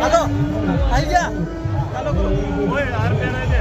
Halo, aja. Halo guru. Woi, harfian aja.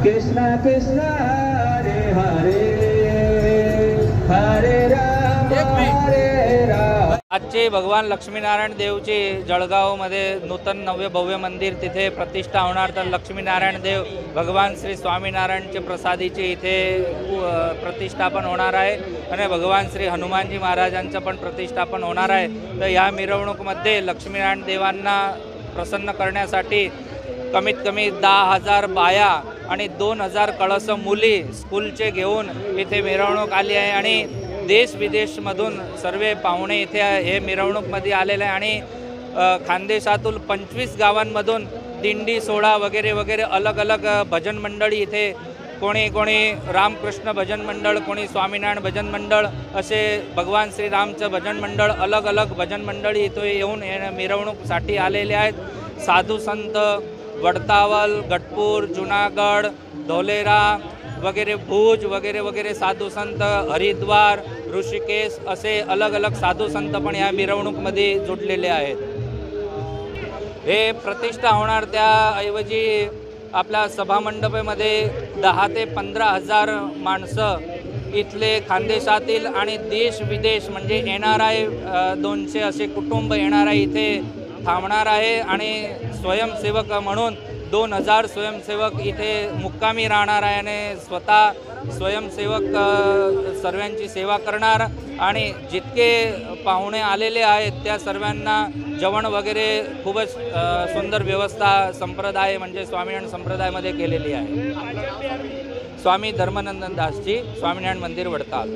Krishna Krishna Hare Hare Hare Ram हरे राम। आजचे भगवान लक्ष्मीनारायण देवचे जळगावमध्ये नूतन नव्य भव्य मंदिर तिथे प्रतिष्ठा होणार। तर लक्ष्मीनारायण देव भगवान श्री स्वामीनारायणचे प्रसादीचे इथे प्रतिष्ठापन होणार आहे आणि भगवान श्री हनुमानजी महाराजांचं पण प्रतिष्ठापन होणार आहे। तर या मिरवणुकीमध्ये लक्ष्मीनारायण देवांना प्रसन्न करण्यासाठी कमीत कमी 10,000 बाया आणि 2,000 कळस मुली स्कूलचे घेऊन इथे मिरवणूक आली आहे आणि देश विदेशमधून सर्व पाहुणे इथे हे मिरवणूकमध्ये आलेले आहे आणि खानदेशातील 25 गावांमधून दिंडी सोहळा वगैरे वगैरे अलग अलग भजन मंडळी इथे कोणी रामकृष्ण भजन मंडळ, कोणी स्वामीनारायण भजन मंडळ, असे भगवान श्रीरामचं भजन मंडळ, अलग अलग भजन मंडळी इथे येऊन मिरवणूकसाठी आलेले आहेत। साधू संत वडतावल, गटपूर, जुनागढ़, धोलेरा वगैरे, भूज वगैरे वगैरे साधू संत, हरिद्वार, ऋषिकेश असे अलग अलग साधू संत पण या मिरवणूकमध्ये जोडलेले आहेत। हे प्रतिष्ठा होणार त्याऐवजी आपल्या सभामंडपामध्ये 10 ते 15,000 माणसं इथले खानदेशातील आणि देश विदेश म्हणजे NRI 200 असे कुटुंब NRI इथे थांबणार आहे आणि स्वयंसेवक म्हणून 2,000 स्वयंसेवक इथे मुक्कामी राहणार आहे आणि स्वतः स्वयंसेवक सर्वांची सेवा करणार आणि जितके पाहुणे आलेले आहेत त्या सर्वांना जेवण वगैरे खूपच सुंदर व्यवस्था संप्रदाय म्हणजे स्वामीनारायण संप्रदायामध्ये केलेली आहे। स्वामी धर्मानंद दासजी, स्वामीनारायण मंदिर, वडताल।